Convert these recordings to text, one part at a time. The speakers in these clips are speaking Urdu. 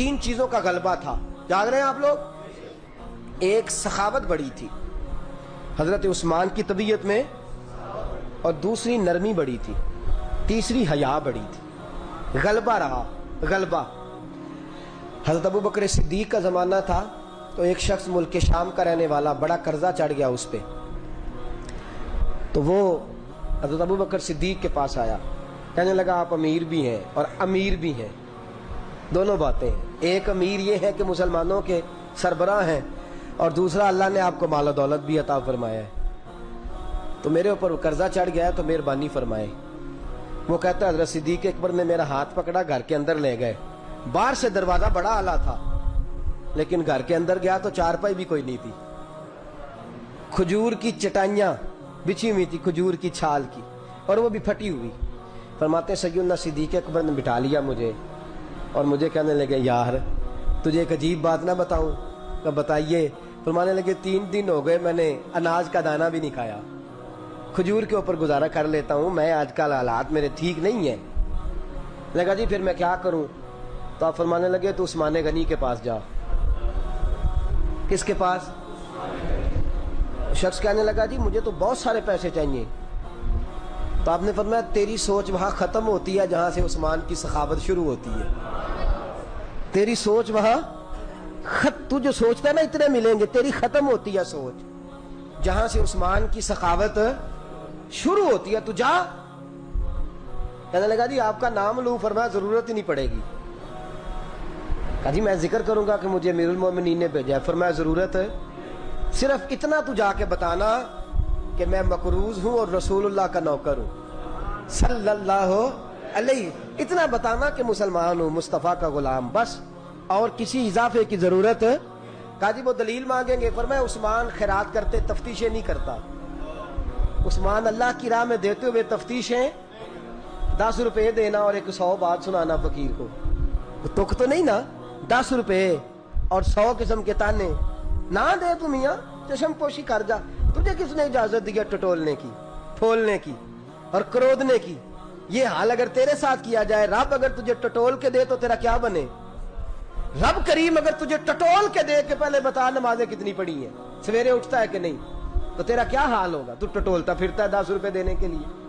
3 چیزوں کا غلبہ تھا، یاد رہے ہیں آپ لوگ؟ ایک سخاوت بڑی تھی حضرت عثمان کی طبیعت میں، اور دوسری نرمی بڑی تھی، تیسری حیا بڑی تھی، غلبہ رہا، غلبہ۔ حضرت ابو بکر صدیق کا زمانہ تھا تو ایک شخص ملک شام کا رہنے والا، بڑا قرضہ چڑھ گیا اس پہ، تو وہ حضرت ابو بکر صدیق کے پاس آیا، کہنے لگا آپ امیر بھی ہیں اور امیر بھی ہیں، دونوں باتیں ہیں، ایک امیر یہ ہے کہ مسلمانوں کے سربراہ ہیں، اور دوسرا اللہ نے آپ کو مال و دولت بھی عطا فرمایا ہے، تو میرے اوپر قرضہ چڑھ گیا ہے تو مہربانی فرمائے۔ وہ کہتا ہے حضرت صدیق اکبر نے میرا ہاتھ پکڑا، گھر کے اندر لے گئے، باہر سے دروازہ بڑا اعلیٰ تھا لیکن گھر کے اندر گیا تو چارپائی بھی کوئی نہیں تھی، کھجور کی چٹائیاں بچھی ہوئی تھی، کھجور کی چھال کی، اور وہ بھی پھٹی ہوئی۔ فرماتے سیدنا صدیق اکبر نے بٹھا لیا مجھے، اور مجھے کہنے لگے یار تجھے ایک عجیب بات نہ بتاؤں؟ کہ بتائیے۔ فرمانے لگے 3 دن ہو گئے میں نے اناج کا دانہ بھی نہیں کھایا، کھجور کے اوپر گزارا کر لیتا ہوں، میں آج کل حالات میرے ٹھیک نہیں ہیں۔ لگا جی پھر میں کیا کروں؟ تو آپ فرمانے لگے تو عثمان غنی کے پاس جا۔ کس کے پاس؟ شخص کہنے لگا جی مجھے تو بہت سارے پیسے چاہیے۔ تو آپ نے فرمایا تیری سوچ وہاں ختم ہوتی ہے جہاں سے عثمان کی سخاوت شروع ہوتی ہے، تیری سوچ وہاں تو جو سوچتا ہے نا اتنے ملیں گے، تیری ختم ہوتی ہے سوچ جہاں سے عثمان کی سخاوت شروع ہوتی ہے، تو جا۔ کہنے لگا جی آپ کا نام لوں؟ فرمایا ضرورت ہی نہیں پڑے گی۔ کہا جی میں ذکر کروں گا کہ مجھے امیر المومنین نے بھیجا ہے۔ فرمایا ضرورت ہے، صرف اتنا تو جا کے بتانا کہ میں مقروض ہوں اور رسول اللہ کا نوکر ہوں صلی اللہ علیہ، اتنا بتانا کہ مسلمان ہوں، مصطفیٰ کا غلام، بس، اور کسی اضافے کی ضرورت۔ کہا جی وہ دلیل مانگیں گے؟ فرمایا عثمان خیرات کرتے تفتیشیں نہیں کرتا، عثمان اللہ کی راہ میں دیتے ہوئے تفتیشیں 10 روپے دینا اور 100 بات سنانا فقیر کو، تک تو نہیں نا، 10 روپے اور 100 قسم کے تانے نہ دے تو میاں چشم پوشی کر جا، تجھے کس نے اجازت دیا ٹٹولنے کی، پھولنے کی اور کرودنے کی؟ یہ حال اگر تیرے ساتھ کیا جائے، رب اگر تجھے ٹٹول کے دے تو تیرا کیا بنے؟ رب کریم اگر تجھے ٹٹول کے دے کہ پہلے بتا نمازیں کتنی پڑھی ہیں، سویرے اٹھتا ہے کہ نہیں، تو تیرا کیا حال ہوگا؟ تو ٹٹولتا پھرتا ہے 10 روپے دینے کے لیے۔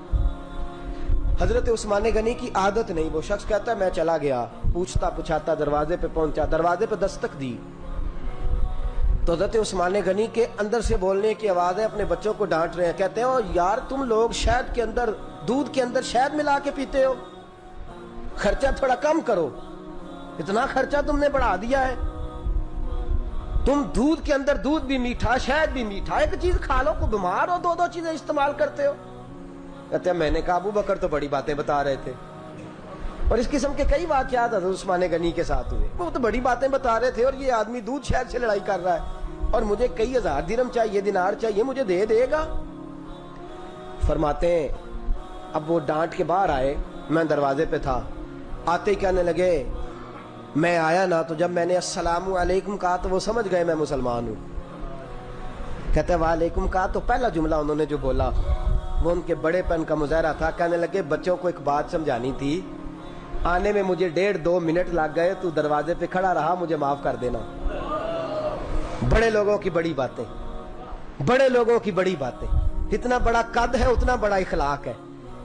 حضرت عثمان غنی کی عادت نہیں، وہ شخص کہتا ہے میں چلا گیا، پوچھتا پچھاتا دروازے پہ پہنچا، دروازے پہ دستک دی تو حضرت عثمان غنی کے اندر سے بولنے کی آواز ہے، اپنے بچوں کو ڈانٹ رہے ہیں، کہتے ہیں او یار تم لوگ شہد کے اندر، دودھ کے اندر شہد ملا کے پیتے ہو، خرچہ تھوڑا کم کرو، اتنا خرچہ تم نے بڑھا دیا ہے، تم دودھ کے اندر دودھ بھی میٹھا شہد بھی میٹھا، ایک چیز کھا لو، کو بیمار ہو 2 چیزیں استعمال کرتے ہو۔ کہتے ہیں میں نے کہا ابو بکر تو بڑی باتیں بتا رہے تھے، اور اس قسم کے کئی واقعات حضرت عثمان غنی کے ساتھ ہوئے، وہ تو بڑی باتیں بتا رہے تھے، اور یہ آدمی دودھ شہد سے لڑائی کر رہا ہے، اور مجھے کئی 1000 درہم چاہیے، دینار چاہیے، مجھے دے گا؟ فرماتے ہیں اب وہ ڈانٹ کے باہر آئے، میں دروازے پہ تھا، آتے ہی کہنے لگے میں آیا نا تو جب میں نے السلام علیکم کہا تو وہ سمجھ گئے میں مسلمان ہوں۔ کہتے ہیں وعلیکم کہا تو پہلا جملہ انہوں نے جو بولا وہ ان کے بڑے پن کا مظاہرہ تھا۔ کہنے لگے بچوں کو ایک بات سمجھانی تھی، آنے میں مجھے 1.5-2 منٹ لگ گئے، تو دروازے پہ کھڑا رہا، مجھے معاف کر دینا۔ بڑے لوگوں کی بڑی باتیں، بڑے لوگوں کی بڑی باتیں، اتنا بڑا قد ہے اتنا بڑا اخلاق ہے۔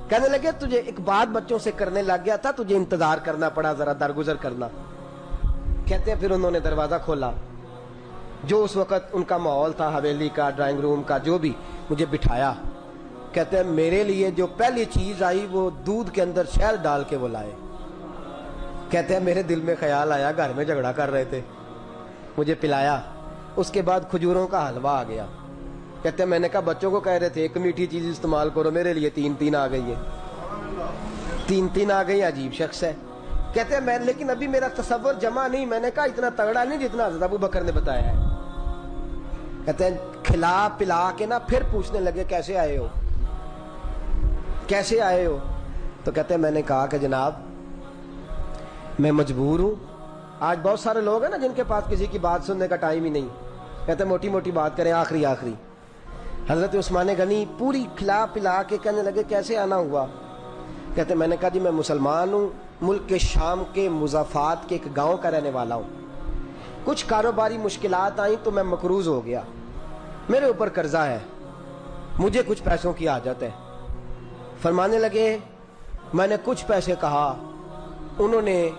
کہنے لگے تجھے ایک بات بچوں سے کرنے لگ گیا تھا، تجھے انتظار کرنا پڑا، ذرا درگزر کرنا۔ کہتے ہیں پھر انہوں نے دروازہ کھولا، جو اس وقت ان کا ماحول تھا، حویلی کا، ڈرائنگ روم کا، جو بھی، مجھے بٹھایا۔ کہتے ہیں میرے لیے جو پہلی چیز آئی وہ دودھ کے اندر شہد ڈال کے وہ لائے۔ کہتے ہیں میرے دل میں خیال آیا گھر میں جھگڑا کر رہے تھے، مجھے پلایا، اس کے بعد کھجوروں کا حلوہ آ گیا۔ کہتے ہیں میں نے کہا بچوں کو کہہ رہے تھے ایک میٹھی چیز استعمال کرو، میرے لیے 3 آ گئی ہے، 3 آ گئی، عجیب شخص ہے۔ کہتے ہیں میں لیکن ابھی میرا تصور جمع نہیں، میں نے کہا اتنا تگڑا نہیں جتنا حضرت ابو بکر نے بتایا ہے۔ کہتے ہیں کھلا پلا کے نا پھر پوچھنے لگے کیسے آئے ہو، کیسے آئے ہو؟ تو کہتے ہیں میں نے کہا کہ جناب میں مجبور ہوں، آج بہت سارے لوگ ہیں نا جن کے پاس کسی کی بات سننے کا ٹائم ہی نہیں، کہتے ہیں موٹی موٹی بات کریں، آخری۔ حضرت عثمان غنی پوری کھلا پلا کے کہنے لگے کیسے آنا ہوا؟ کہتے ہیں میں نے کہا جی میں مسلمان ہوں، ملک کے شام کے مضافات کے ایک گاؤں کا رہنے والا ہوں. کچھ کاروباری مشکلات آئیں تو میں مقروض ہو گیا. میرے اوپر قرضہ ہے, مجھے کچھ پیسوں کی حاجت ہے. فرمانے لگے, میں نے کچھ پیسے کہا, انہوں نے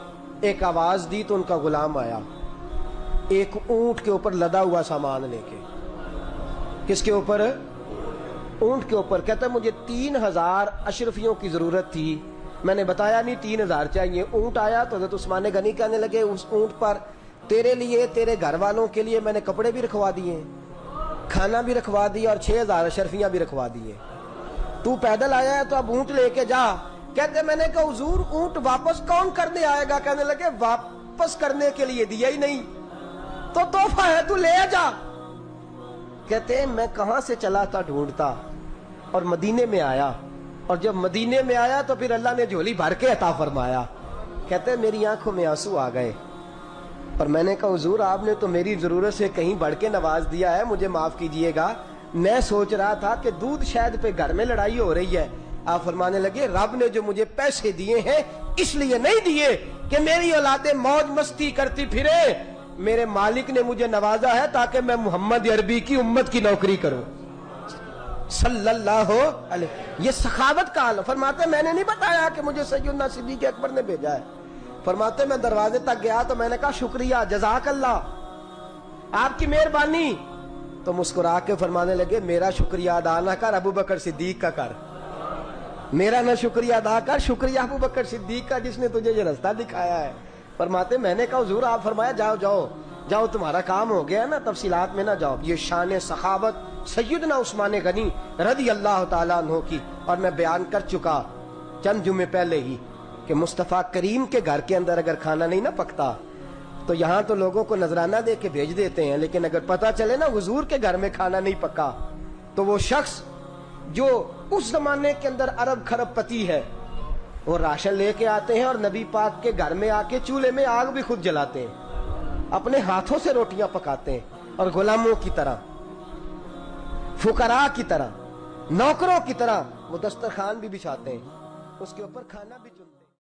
ایک آواز دی تو ان کا غلام آیا ایک اونٹ کے اوپر لدا ہوا سامان لے کے. کس کے اوپر؟ اونٹ کے اوپر. کہتا ہے مجھے 3000 اشرفیوں کی ضرورت تھی, میں نے بتایا نہیں 3000 چاہیے. اونٹ آیا تو حضرت عثمان غنی کہنے لگے اس اونٹ پر تیرے لیے, تیرے گھر والوں کے لیے میں نے کپڑے بھی رکھوا دیے, کھانا بھی رکھوا دیا, اور 6000 اشرفیاں بھی رکھوا دیے. تو پیدل آیا ہے تو اب اونٹ لے کے جا. کہتے میں نے کہا حضور اونٹ واپس کون کرنے آئے گا؟ کہنے لگے واپس کرنے کے لیے دیا ہی نہیں تو تحفہ ہے, تو لے جا. کہتے میں کہاں سے چلا تھا ڈھونڈتا اور مدینے میں آیا, اور جب مدینے میں آیا تو پھر اللہ نے جھولی بھر کے عطا فرمایا. کہتے میری آنکھوں میں آنسو آ گئے, اور میں نے کہا حضور آپ نے تو میری ضرورت سے کہیں بڑھ کے نواز دیا ہے, مجھے معاف کیجئے گا. میں سوچ رہا تھا کہ دودھ شہد پہ گھر میں لڑائی ہو رہی ہے. آپ فرمانے لگے رب نے جو مجھے پیسے دیے ہیں اس لیے نہیں دیے کہ میری اولادیں موج مستی کرتی پھرے, میرے مالک نے مجھے نوازا ہے تاکہ میں محمد عربی کی امت کی نوکری کروں صلی اللہ علیہ. یہ سخاوت کا حال. فرماتے میں نے نہیں بتایا کہ مجھے سیدنا صدیق اکبر نے بھیجا ہے. فرماتے میں دروازے تک گیا تو میں نے کہا شکریہ, جزاک اللہ, آپ کی مہربانی. تو مسکرا کے فرمانے لگے میرا شکریہ ادا نہ کر, ابو بکر صدیق کا کر. میرا نہ شکریہ ادا کر, شکریہ ابو بکر صدیق کا جس نے تجھے یہ رستہ دکھایا ہے. فرماتے میں نے کہا حضور آپ فرمایا جاؤ جاؤ جاؤ, تمہارا کام ہو گیا نا, تفصیلات میں نہ جاؤ. یہ شان سخاوت سیدنا عثمان غنی رضی اللہ تعالیٰ عنہ کی. اور میں بیان کر چکا چند جمعے پہلے ہی کہ مصطفیٰ کریم کے گھر کے اندر اگر کھانا نہیں نہ پکتا تو یہاں تو لوگوں کو نذرانہ دے کے بھیج دیتے ہیں, لیکن اگر پتہ چلے نا حضور کے گھر میں کھانا نہیں پکا تو وہ شخص جو اس زمانے کے اندر ارب خرب پتی ہے وہ راشن لے کے آتے ہیں اور نبی پاک کے گھر میں آ کے چولہے میں آگ بھی خود جلاتے ہیں, اپنے ہاتھوں سے روٹیاں پکاتے ہیں, اور غلاموں کی طرح, فقراء کی طرح, نوکروں کی طرح وہ دسترخوان بھی بچھاتے ہیں, اس کے اوپر کھانا بھی چنتے ہیں.